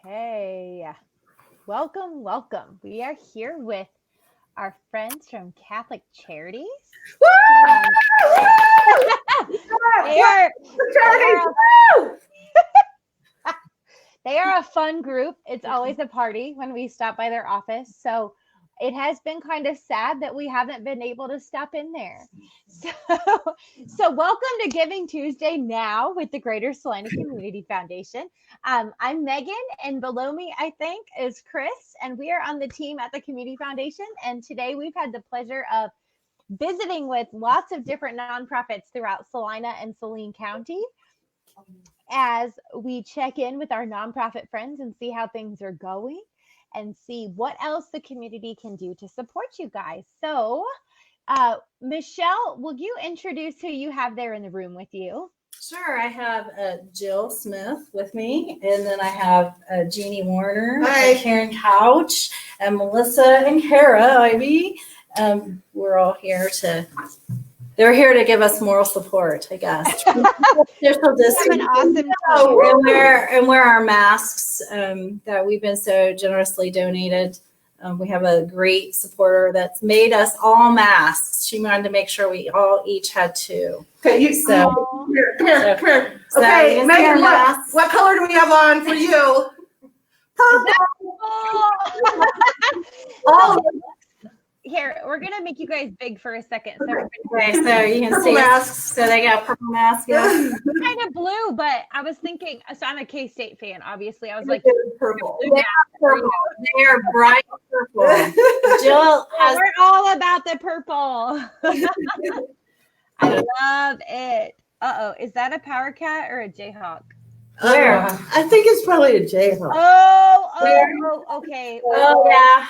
Okay, welcome. We are here with our friends from Catholic Charities. They are a fun group. It's always a party when we stop by their office. So it has been kind of sad that we haven't been able to stop in there. So welcome to Giving Tuesday now with the Greater Salina Community Foundation. I'm Megan, and below me, I think, is Chris, and we are on the team at the Community Foundation. And today we've had the pleasure of visiting with lots of different nonprofits throughout Salina and Saline County as we check in with our nonprofit friends and see how things are going and see what else the community can do to support you guys. So, Michelle, will you introduce who you have there in the room with you? Sure. I have Jill Smith with me, and then I have Jeannie Warner, Karen Couch, and Melissa and Kara Ivy. We're all here they're here to give us moral support, I guess. Social distancing. Awesome. And wear our masks that we've been so generously donated. We have a great supporter that's made us all masks. She wanted to make sure we all each had two. Okay, come here. Okay, Megan, what color do we have on for you? Purple. Oh, Here, we're gonna make you guys big for a second. So you can see masks. So they got purple masks. Yeah. Kind of blue, but I was thinking. So I'm a K-State fan. Obviously, I was like, purple. They are bright purple. Jill has. We're all about the purple. I love it. Is that a Power Cat or a Jayhawk? Where? I think it's probably a Jayhawk. Okay. Oh yeah.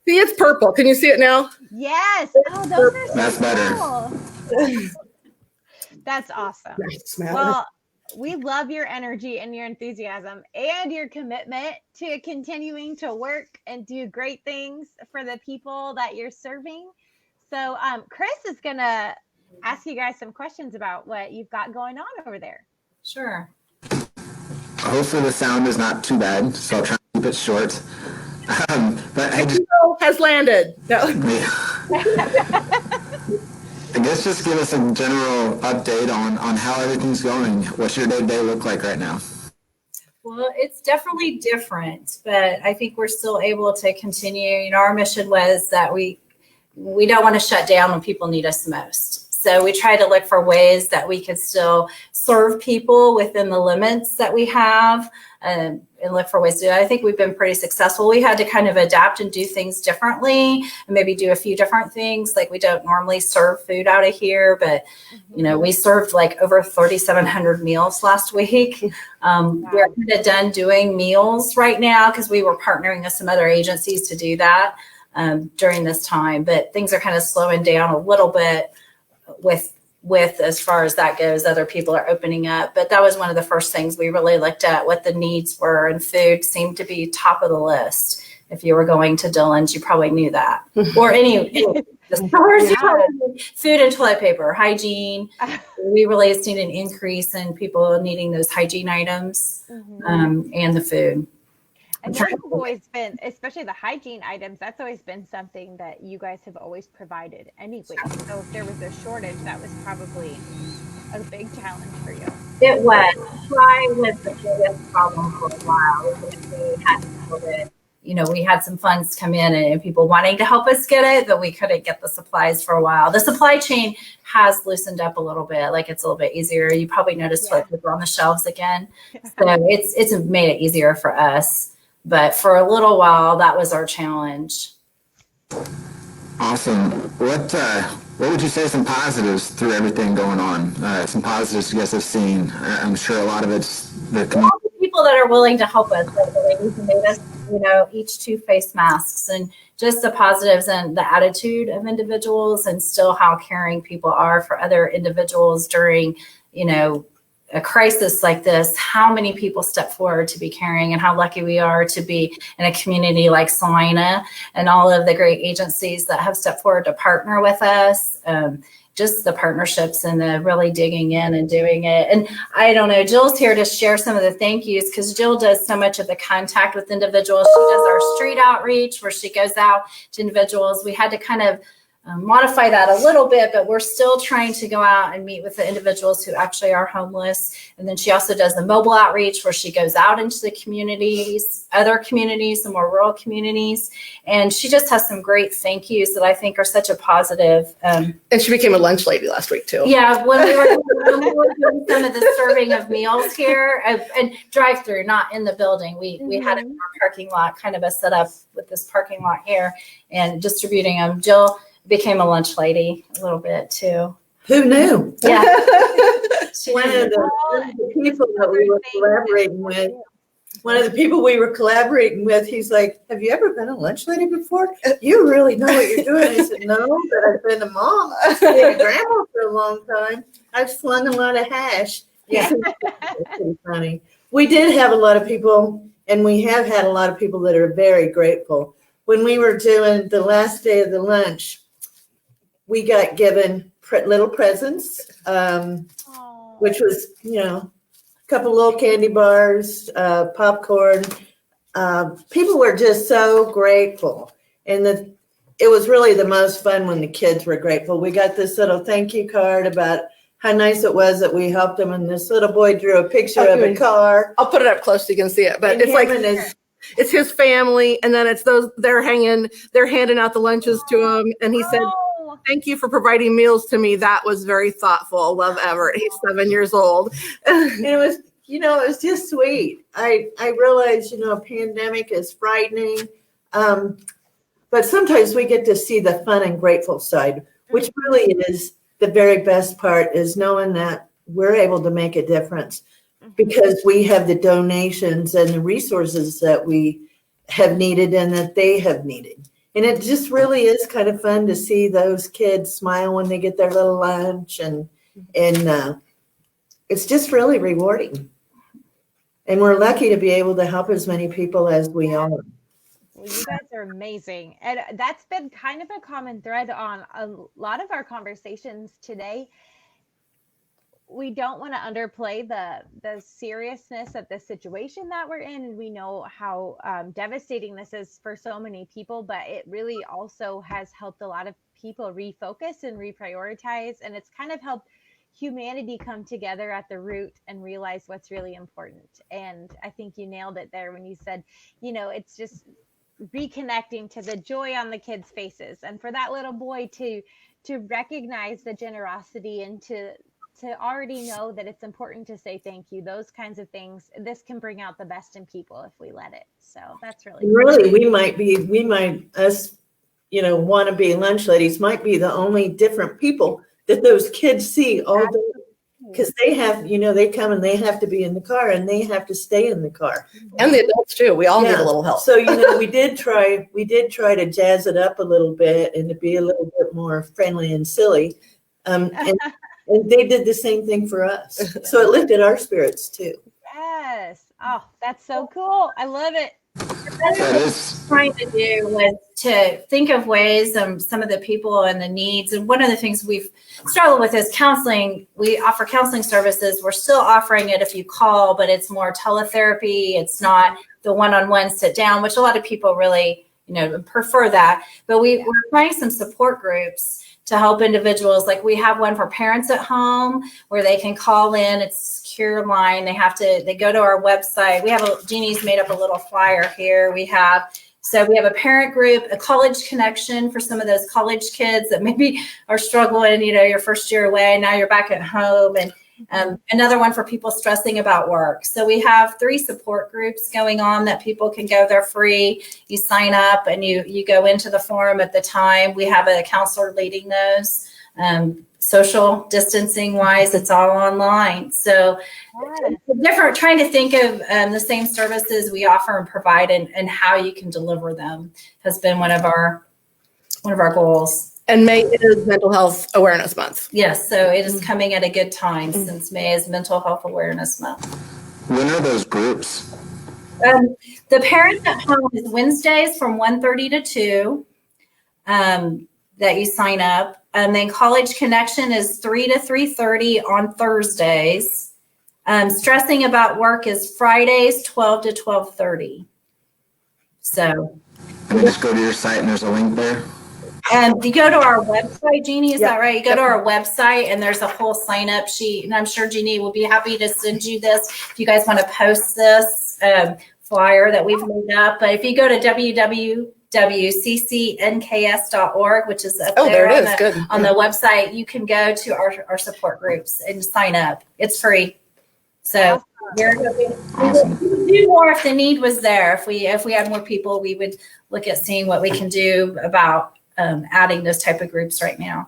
See, it's purple. Can you see it now? Yes. Oh, those are so That's better. cool. That's awesome. Well, Well, we love your energy and your enthusiasm and your commitment to continuing to work and do great things for the people that you're serving. So Chris is going to ask you guys some questions about what you've got going on over there. Sure. Hopefully the sound is not too bad, so I'll try to keep it short. But I just has landed. No. I guess just give us a general update on how everything's going. What's your day-to-day look like right now? Well, it's definitely different, but I think we're still able to continue. You know, our mission was that we don't want to shut down when people need us most. So we try to look for ways that we could still serve people within the limits that we have and look for ways to do it. I think we've been pretty successful. We had to kind of adapt and do things differently and maybe do a few different things. Like we don't normally serve food out of here, but you know, we served like over 3,700 meals last week. We're kind of done doing meals right now because we were partnering with some other agencies to do that during this time, but things are kind of slowing down a little bit with as far as that goes. Other people are opening up, but that was one of the first things we really looked at, what the needs were, and food seemed to be top of the list. If you were going to Dillon's, you probably knew that, or any the stores. Food and toilet paper, hygiene. We really seen an increase in people needing those hygiene items and the food. And those have always been, especially the hygiene items, that's always been something that you guys have always provided anyway. So if there was a shortage, that was probably a big challenge for you. It was. Supply was the biggest problem for a while. We had COVID. You know, we had some funds come in and people wanting to help us get it, but we couldn't get the supplies for a while. The supply chain has loosened up a little bit. Like it's a little bit easier. You probably noticed like we're on the shelves again. So it's made it easier for us. But for a little while, that was our challenge. Awesome. What would you say some positives through everything going on? Some positives you guys have seen. I'm sure a lot of it's the people that are willing to help us. Like the ladies who made us, you know, each 2 face masks, and just the positives and the attitude of individuals, and still how caring people are for other individuals during, you know, a crisis like this. How many people step forward to be caring, and how lucky we are to be in a community like Salina, and all of the great agencies that have stepped forward to partner with us. just the partnerships and the really digging in and doing it. And I don't know, Jill's here to share some of the thank yous because Jill does so much of the contact with individuals. She does our street outreach where she goes out to individuals. We had to kind of modify that a little bit, but we're still trying to go out and meet with the individuals who actually are homeless. And then she also does the mobile outreach where she goes out into the communities, other communities, the more rural communities. And she just has some great thank yous that I think are such a positive. And she became a lunch lady last week too. Yeah, when we were doing some of the serving of meals here and drive through, not in the building. We had it in our parking lot, kind of a setup with this parking lot here and distributing them. Jill became a lunch lady a little bit too. Who knew? Yeah. One of the people that we were collaborating with, one of the people we were collaborating with, he's like, have you ever been a lunch lady before? You really know what you're doing. I said, no, but I've been a mom. I've been a grandma for a long time. I've slung a lot of hash. Yeah. It's pretty funny. We did have a lot of people, and we have had a lot of people that are very grateful. When we were doing the last day of the lunch, we got given little presents, which was, a couple little candy bars, popcorn. People were just so grateful. And it was really the most fun when the kids were grateful. We got this little thank you card about how nice it was that we helped them. And this little boy drew a picture of a car. I'll put it up close so you can see it. But And it's like his it's his family, and then it's they're handing out the lunches to him. And he said, thank you for providing meals to me. That was very thoughtful. Love Everett. He's 7 years old. And it was, it was just sweet. I realize, a pandemic is frightening. But sometimes we get to see the fun and grateful side, which really is the very best part, is knowing that we're able to make a difference because we have the donations and the resources that we have needed and that they have needed. And it just really is kind of fun to see those kids smile when they get their little lunch, and it's just really rewarding. And we're lucky to be able to help as many people as we are. Well, you guys are amazing. And that's been kind of a common thread on a lot of our conversations today. We don't want to underplay the seriousness of the situation that we're in. And we know how devastating this is for so many people, but it really also has helped a lot of people refocus and reprioritize. And it's kind of helped humanity come together at the root and realize what's really important. And I think you nailed it there when you said, it's just reconnecting to the joy on the kids' faces. And for that little boy to recognize the generosity and to already know that it's important to say thank you, those kinds of things, this can bring out the best in people if we let it. So that's really cool. We might us, want to be lunch ladies might be the only different people that those kids see all day. Because they have, they come and they have to be in the car and they have to stay in the car. And the adults too. We all need a little help. So, we did try to jazz it up a little bit and to be a little bit more friendly and silly. And they did the same thing for us. So it lifted our spirits too. Yes. Oh, that's so cool. I love it. What I was trying to do was to think of ways some of the people and the needs. And one of the things we've struggled with is counseling. We offer counseling services. We're still offering it if you call, but it's more teletherapy. It's not the one-on-one sit down, which a lot of people really, prefer that. But we're trying some support groups to help individuals. Like we have one for parents at home where they can call in. It's a secure line. They go to our website. Jeannie's made up a little flyer here. We have a parent group, a college connection for some of those college kids that maybe are struggling, your first year away, now you're back at home, and another one for people stressing about work. So we have 3 support groups going on that people can go. They're free. You sign up and you go into the forum at the time. We have a counselor leading those. Social distancing wise, it's all online. So different, trying to think of the same services we offer and provide and how you can deliver them has been one of our goals. And May is Mental Health Awareness Month. Yes, so it is coming at a good time since May is Mental Health Awareness Month. When are those groups? The Parents at Home is Wednesdays from 1:30 to 2 that you sign up. And then College Connection is 3 to 3:30 on Thursdays. Stressing About Work is Fridays, 12 to 12:30. So. And then just go to your site and there's a link there. And you go to our website, Jeannie, is Yep. that right? You go to our website and there's a whole sign up sheet. And I'm sure Jeannie will be happy to send you this if you guys want to post this flyer that we've made up. But if you go to www.ccnks.org, which is up Oh, there it is. Good. on the website, you can go to our support groups and sign up. It's free. So we would do more if the need was there. If we had more people, we would look at seeing what we can do about adding those type of groups right now.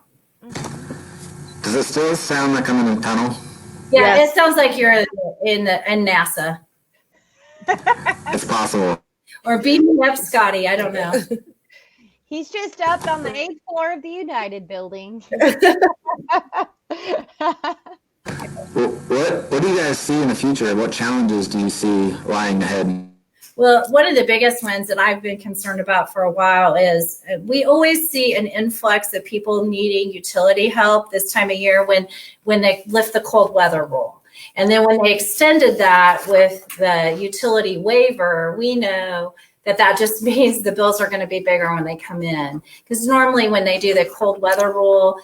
Does it still sound like I'm in a tunnel? Yeah, Yes. It sounds like you're in NASA. It's possible. Or beat me up, Scotty. I don't know. He's just up on the 8th floor of the United Building. Well, what do you guys see in the future? What challenges do you see lying ahead? Well, one of the biggest ones that I've been concerned about for a while is we always see an influx of people needing utility help this time of year when they lift the cold weather rule. And then when they extended that with the utility waiver, we know that just means the bills are going to be bigger when they come in. Because normally when they do the cold weather rule,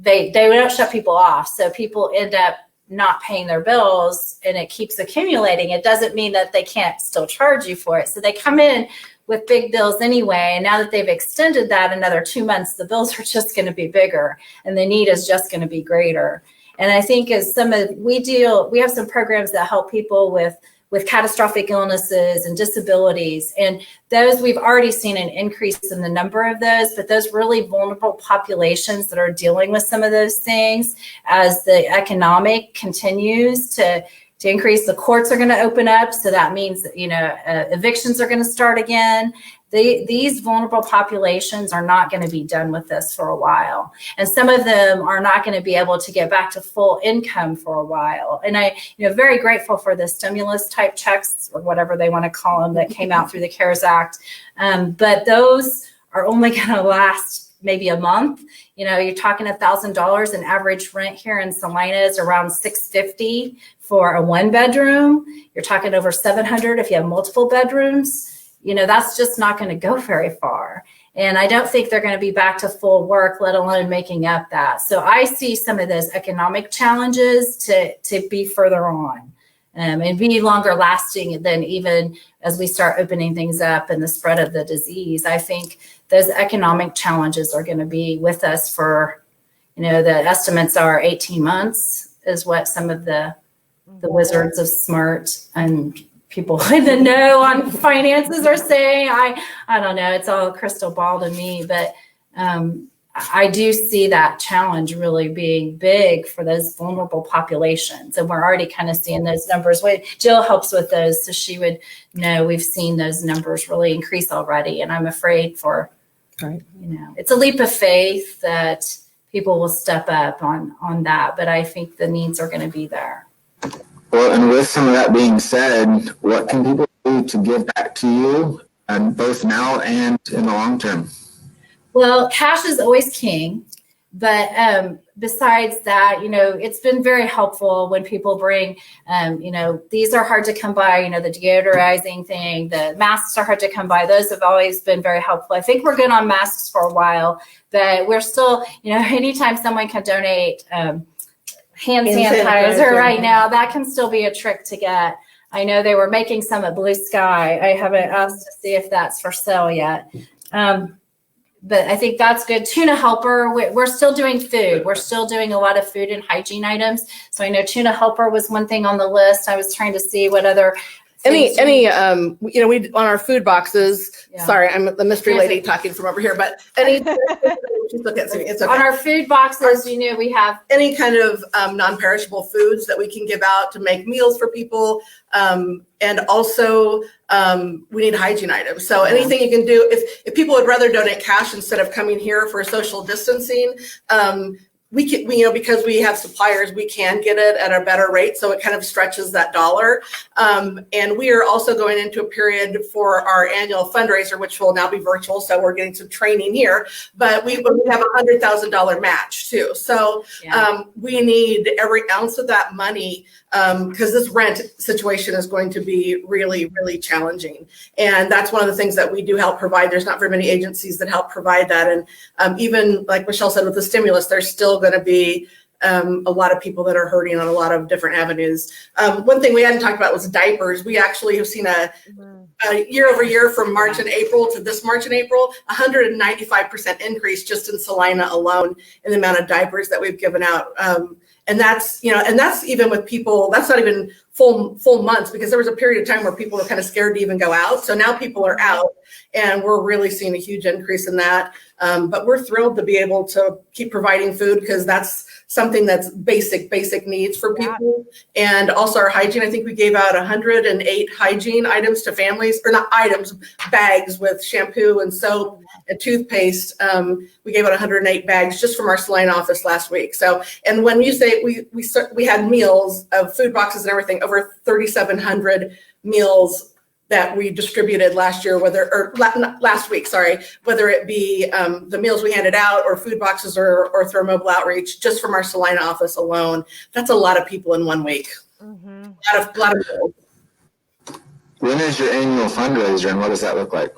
they don't shut people off. So people end up not paying their bills and it keeps accumulating. It doesn't mean that they can't still charge you for it. So they come in with big bills anyway. And now that they've extended that another 2 months, the bills are just going to be bigger and the need is just going to be greater. And I think as we have some programs that help people with catastrophic illnesses and disabilities. And those, we've already seen an increase in the number of those, but those really vulnerable populations that are dealing with some of those things, as the economic continues to increase, the courts are going to open up. So that means, evictions are going to start again. These vulnerable populations are not going to be done with this for a while. And some of them are not going to be able to get back to full income for a while. And I'm very grateful for the stimulus type checks or whatever they want to call them that came out through the CARES Act. But those are only going to last maybe a month. You're talking $1,000, and average rent here in Salina is around $650 for a 1-bedroom. You're talking over $700 if you have multiple bedrooms. That's just not going to go very far. And I don't think they're going to be back to full work, let alone making up that. So I see some of those economic challenges to be further on and be longer lasting than even as we start opening things up and the spread of the disease. I think those economic challenges are going to be with us for, the estimates are 18 months is what some of the wizards of smart and people in the know on finances are saying. I don't know. It's all crystal ball to me, but I do see that challenge really being big for those vulnerable populations. And we're already kind of seeing those numbers. Jill helps with those, so she would know we've seen those numbers really increase already. And I'm afraid for, it's a leap of faith that people will step up on that. But I think the needs are going to be there. Well, and with some of that being said, what can people do to give back to you, both now and in the long term? Well, cash is always king. But besides that, it's been very helpful when people bring, these are hard to come by, the deodorizing thing, the masks are hard to come by. Those have always been very helpful. I think we're good on masks for a while, but we're still, anytime someone can donate hand sanitizer right now, that can still be a trick to get. I know they were making some at Blue Sky. I haven't asked to see if that's for sale yet. But I think that's good. Tuna Helper, we're still doing food. We're still doing a lot of food and hygiene items. So I know Tuna Helper was one thing on the list. I was trying to see what other we on our food boxes. Yeah. Sorry, I'm the mystery lady talking from over here. But any just look at me. It's okay. On our food boxes, we have any kind of non-perishable foods that we can give out to make meals for people, and also we need hygiene items. So anything you can do, if people would rather donate cash instead of coming here for social distancing. because we have suppliers, we can get it at a better rate. So it kind of stretches that dollar. And we are also going into a period for our annual fundraiser, which will now be virtual. So we're getting some training here, but we have $100,000 match too. So we need every ounce of that money because this rent situation is going to be really, really challenging. And that's one of the things that we do help provide. There's not very many agencies that help provide that. And even like Michelle said, with the stimulus, there's still going to be a lot of people that are hurting on a lot of different avenues. One thing we hadn't talked about was diapers. We actually have seen a year over year from March and April to this March and April, 195% increase just in Salina alone in the amount of diapers that we've given out. And that's, and that's even with people, that's not even full months, because there was a period of time where people were kind of scared to even go out. So now people are out and we're really seeing a huge increase in that. But we're thrilled to be able to keep providing food because that's something that's basic needs for people. And also our hygiene, I think we gave out 108 hygiene items to families, or not items, bags with shampoo and soap and toothpaste. We gave out 108 bags just from our Salina office last week. So, and when you say we had meals of food boxes and everything, over 3,700 meals that we distributed last year, last week, whether it be the meals we handed out or food boxes or through mobile outreach, just from our Salina office alone. That's a lot of people in 1 week. Mm-hmm. A lot of meals. When is your annual fundraiser and what does that look like?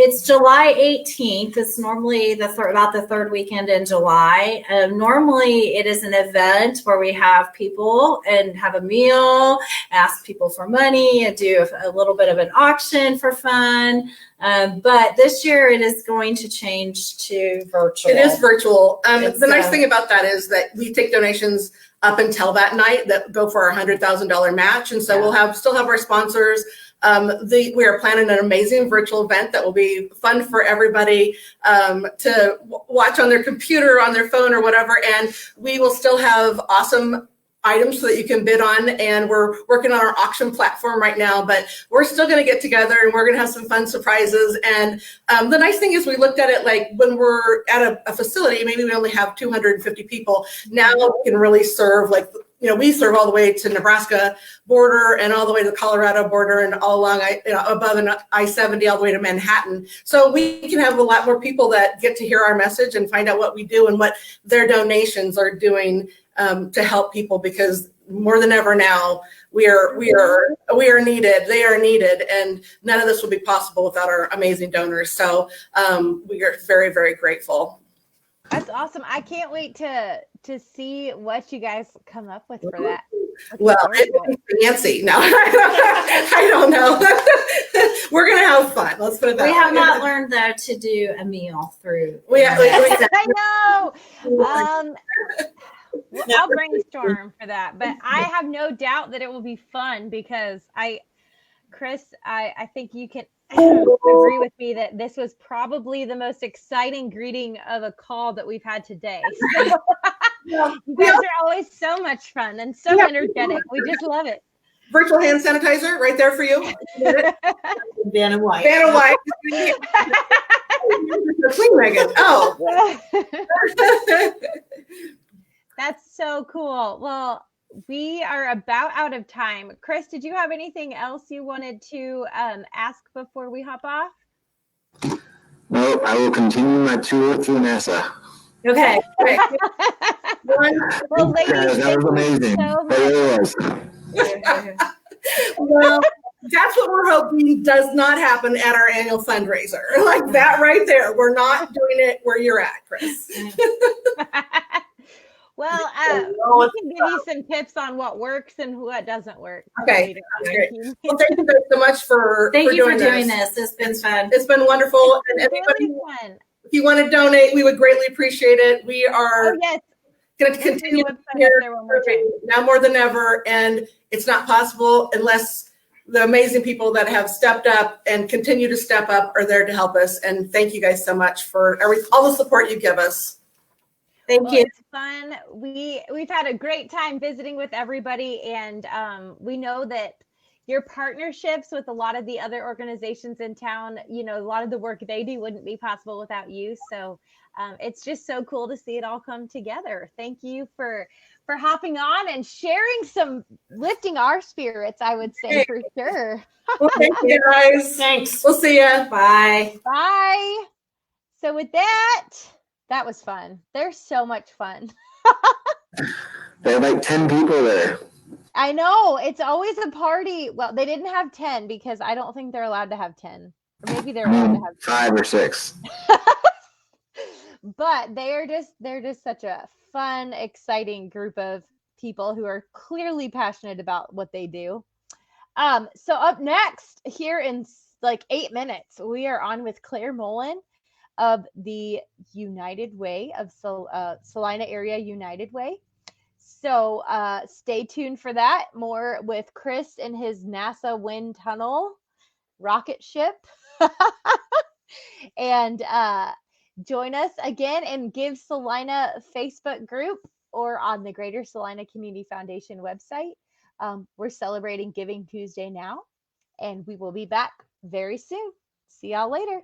It's July 18th. It's normally about the third weekend in July. Normally it is an event where we have people and have a meal, ask people for money, and do a little bit of an auction for fun. But this year it is going to change to virtual. It is virtual. The nice thing about that is that we take donations up until that night that go for our $100,000 match. And so we'll still have our sponsors. We are planning an amazing virtual event that will be fun for everybody to watch on their computer, on their phone, or whatever. And we will still have awesome items so that you can bid on. And we're working on our auction platform right now, but we're still going to get together and we're going to have some fun surprises. And the nice thing is we looked at it like when we're at a facility, maybe we only have 250 people. Now we can really serve we serve all the way to Nebraska border and all the way to the Colorado border and all along above an I-70 all the way to Manhattan. So we can have a lot more people that get to hear our message and find out what we do and what their donations are doing to help people, because more than ever now we are needed. They are needed, and none of this would be possible without our amazing donors. So we are very, very grateful. That's awesome. I can't wait to see what you guys come up with for that. Well, it's fancy. No, I don't know. We're going to have fun. Let's put it that way. We have not learned, though, to do a meal through. I know. I'll brainstorm for that. But I have no doubt that it will be fun because Chris, I think you can agree with me that this was probably the most exciting greeting of a call that we've had today. So, you guys are always so much fun and so energetic. We just love it. Virtual hand sanitizer right there for you. Vanna White. Vanna White. Clean Megan. Oh. That's so cool. Well, we are about out of time. Chris, did you have anything else you wanted to ask before we hop off? No, I will continue my tour through NASA. Okay. Well, ladies, that was amazing. Well, that's what we're hoping does not happen at our annual fundraiser. Like that right there. We're not doing it where you're at, Chris. Well, we can give you some tips on what works and what doesn't work. Okay, that's great. Well, thank you guys so much for doing this. It's been fun. It's been wonderful. And everybody, really fun. If you want to donate, we would greatly appreciate it. We are going to continue here now more than ever, and it's not possible unless the amazing people that have stepped up and continue to step up are there to help us. And thank you guys so much for all the support you give us. Thank you. It's fun. We've had a great time visiting with everybody, and we know that your partnerships with a lot of the other organizations in town, you know, a lot of the work they do wouldn't be possible without you. So it's just so cool to see it all come together. Thank you for hopping on and sharing some, lifting our spirits, I would say, for sure. Well, thank you guys. Thanks. We'll see ya. Bye. Bye. So with that was fun. They're so much fun. There are like 10 people there. I know, it's always a party. Well, they didn't have 10 because I don't think they're allowed to have 10. Or maybe they're allowed to have 5 or 6. But they're just such a fun, exciting group of people who are clearly passionate about what they do. So up next, here in like 8 minutes, we are on with Claire Mullen of the United Way of Salina Area United Way. So stay tuned for that. More with Chris and his NASA wind tunnel rocket ship. And join us again and give Salina a Facebook group or on the Greater Salina Community Foundation website. We're celebrating Giving Tuesday now, and we will be back very soon. See y'all later.